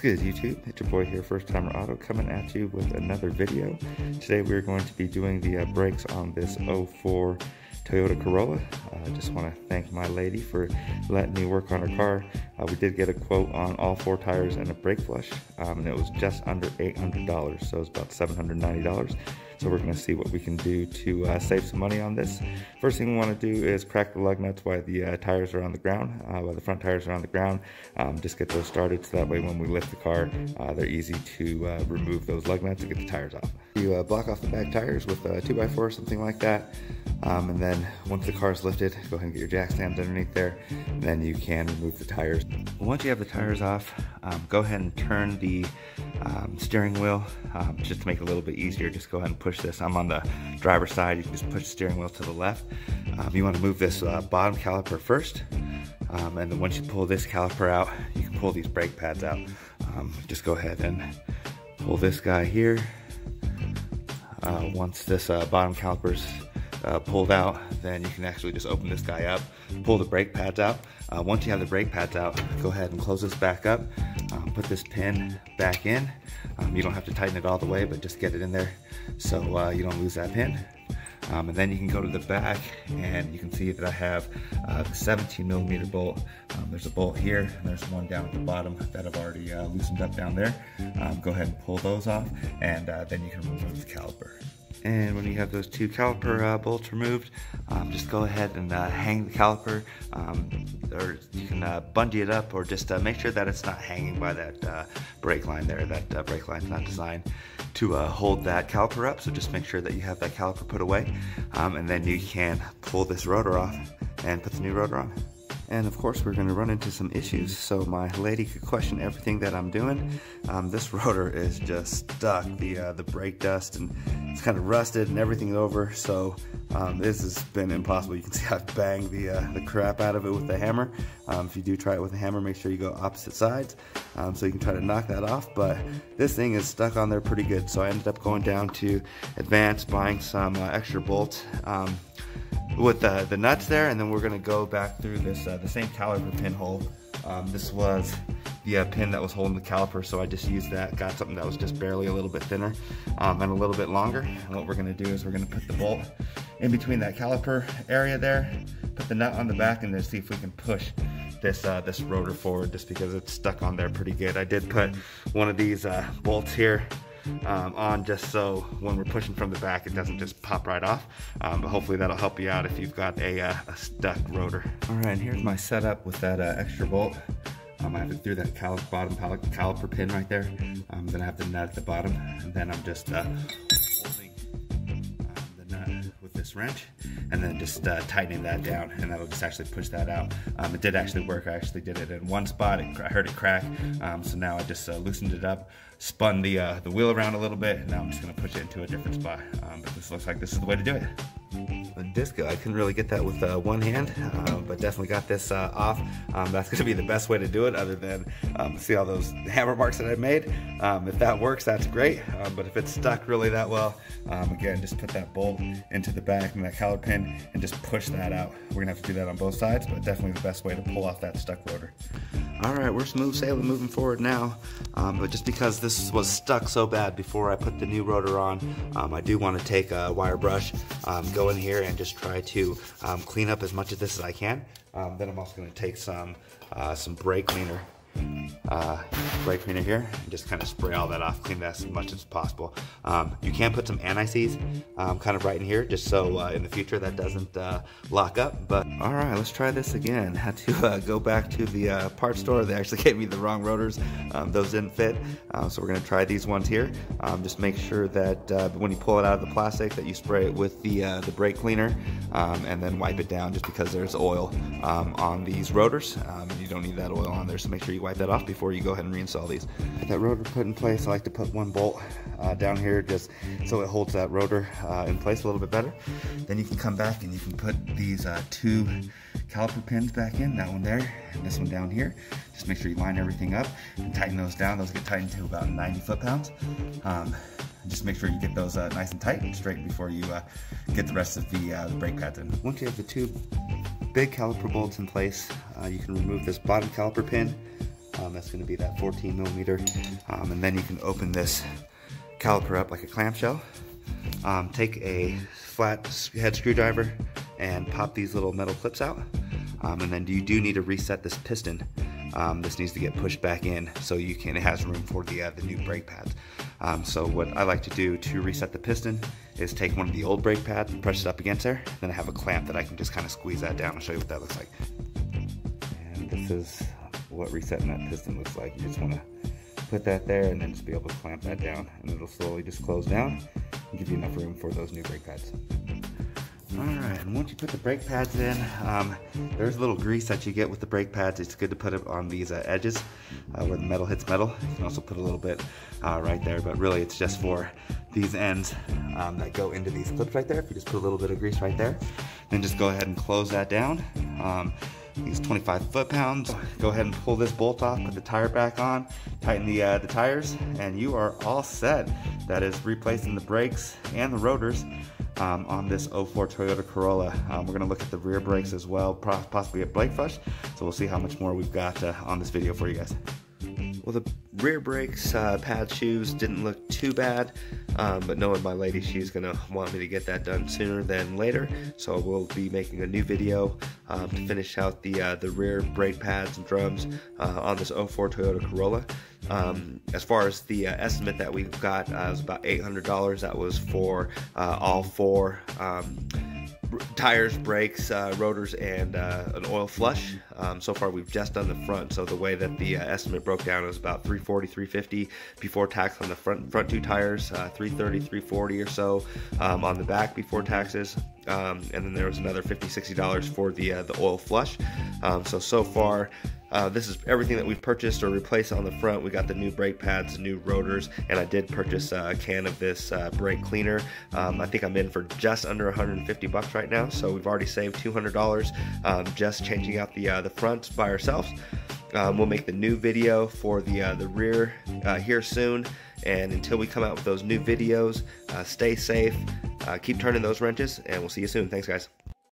good, YouTube? It's your boy here, First Timer Auto, coming at you with another video. Today we're going to be doing the brakes on this 04 Toyota Corolla. I just want to thank my lady for letting me work on her car. We did get a quote on all 4 tires and a brake flush, and it was just under $800, so it's about $790. So we're going to see what we can do to save some money on this. First thing we want to do is crack the lug nuts while the tires are on the ground, while the front tires are on the ground. Just get those started so that way when we lift the car, they're easy to remove those lug nuts and get the tires off. You block off the back tires with a 2x4 or something like that. And then once the car is lifted, go ahead and get your jack stands underneath there, and then you can remove the tires. Once you have the tires off, go ahead and turn the steering wheel, just to make it a little bit easier. Just go ahead and push this. I'm on the driver's side. You can just push the steering wheel to the left. You want to move this bottom caliper first, and then once you pull this caliper out, you can pull these brake pads out. Just go ahead and pull this guy here. Once this bottom caliper's pulled out, then you can actually just open this guy up, pull the brake pads out. Once you have the brake pads out, go ahead and close this back up, put this pin back in. You don't have to tighten it all the way, but just get it in there so you don't lose that pin. And then you can go to the back and you can see that I have the 17mm bolt. There's a bolt here and there's one down at the bottom that I've already loosened up down there. Go ahead and pull those off, and then you can remove the caliper. And when you have those 2 caliper bolts removed, just go ahead and hang the caliper, or you can bungee it up, or just make sure that it's not hanging by that brake line there. That brake line's not designed to hold that caliper up, so just make sure that you have that caliper put away, and then you can pull this rotor off and put the new rotor on. And of course we're going to run into some issues, so my lady could question everything that I'm doing. This rotor is just stuck, the brake dust, and it's kind of rusted and everything over, so this has been impossible. You can see I've banged the crap out of it with the hammer. If you do try it with a hammer, make sure you go opposite sides, so you can try to knock that off, but this thing is stuck on there pretty good, so I ended up going down to Advance, buying some extra bolts with the nuts there, and then we're going to go back through this the same caliper pin hole. This was the pin that was holding the caliper, so I just used that, got something that was just barely a little bit thinner and a little bit longer. And what we're going to do is we're going to put the bolt in between that caliper area there, put the nut on the back, and then see if we can push this rotor forward, just because it's stuck on there pretty good. I did put one of these bolts here on, just so when we're pushing from the back it doesn't just pop right off, but hopefully that'll help you out if you've got a stuck rotor. Alright, and here's my setup with that extra bolt. I have it through that bottom caliper pin right there. Then I have the nut at the bottom, and then I'm just holding the nut with this wrench, and then just tightening that down, and that'll just actually push that out. It did actually work. I actually did it in one spot. I heard it crack, so now I just loosened it up, spun the wheel around a little bit, and now I'm just going to push it into a different spot. But this looks like this is the way to do it. The disco, I couldn't really get that with one hand, but definitely got this off. That's going to be the best way to do it, other than see all those hammer marks that I made. If that works, that's great, but if it's stuck really that well, again, just put that bolt into the back and that caliper pin and just push that out. We're going to have to do that on both sides, but definitely the best way to pull off that stuck rotor. Alright, we're smooth sailing moving forward now, but just because this was stuck so bad before I put the new rotor on, I do want to take a wire brush, go in here and just try to clean up as much of this as I can. Then I'm also going to take some brake cleaner here, and just kind of spray all that off, clean that as much as possible. You can put some anti-seize kind of right in here, just so in the future that doesn't lock up. But all right, let's try this again. Had to go back to the parts store. They actually gave me the wrong rotors. Those didn't fit, so we're going to try these ones here. Just make sure that when you pull it out of the plastic, that you spray it with the brake cleaner, and then wipe it down, just because there's oil on these rotors. You don't need that oil on there, so make sure you wipe that off before you go ahead and reinstall these. Get that rotor put in place. I like to put one bolt down here, just so it holds that rotor in place a little bit better. Then you can come back and you can put these 2 caliper pins back in, that one there and this one down here. Just make sure you line everything up and tighten those down. Those get tightened to about 90 foot-pounds. Just make sure you get those nice and tight and straight before you get the rest of the brake pads in. Once you have the 2 big caliper bolts in place, you can remove this bottom caliper pin That's going to be that 14 millimeter. And then you can open this caliper up like a clamshell. Take a flat head screwdriver and pop these little metal clips out. And then you do need to reset this piston. This needs to get pushed back in so you can, it has room for the new brake pads. So what I like to do to reset the piston is take one of the old brake pads and press it up against there. Then I have a clamp that I can just kind of squeeze that down. I'll show you what that looks like. And this is what resetting that piston looks like. You just want to put that there and then just be able to clamp that down, and it'll slowly just close down and give you enough room for those new brake pads. Alright, and once you put the brake pads in, there's a little grease that you get with the brake pads. It's good to put it on these edges where the metal hits metal. You can also put a little bit right there, but really it's just for these ends that go into these clips right there. If you just put a little bit of grease right there, then just go ahead and close that down. These 25 foot-pounds. Go ahead and pull this bolt off, put the tire back on, tighten the tires, and you are all set. That is replacing the brakes and the rotors on this 04 Toyota Corolla. We're going to look at the rear brakes as well, possibly a brake flush, so we'll see how much more we've got on this video for you guys. Well, the rear brakes, pad shoes didn't look too bad, but knowing my lady, she's gonna want me to get that done sooner than later, so we'll be making a new video to finish out the rear brake pads and drums on this 04 Toyota Corolla. As far as the estimate that we've got, it was about $800. That was for all four tires, brakes, rotors, and an oil flush. So far we've just done the front, so the way that the estimate broke down was about $340, $350 before tax on the front two tires, $330, $340 or so on the back before taxes, and then there was another $50, $60 for the oil flush. So far this is everything that we've purchased or replaced on the front. We got the new brake pads, new rotors, and I did purchase a can of this brake cleaner. I think I'm in for just under 150 bucks right now, so we've already saved $200 just changing out the front by ourselves. We'll make the new video for the rear here soon, and until we come out with those new videos, stay safe, keep turning those wrenches, and we'll see you soon. Thanks, guys.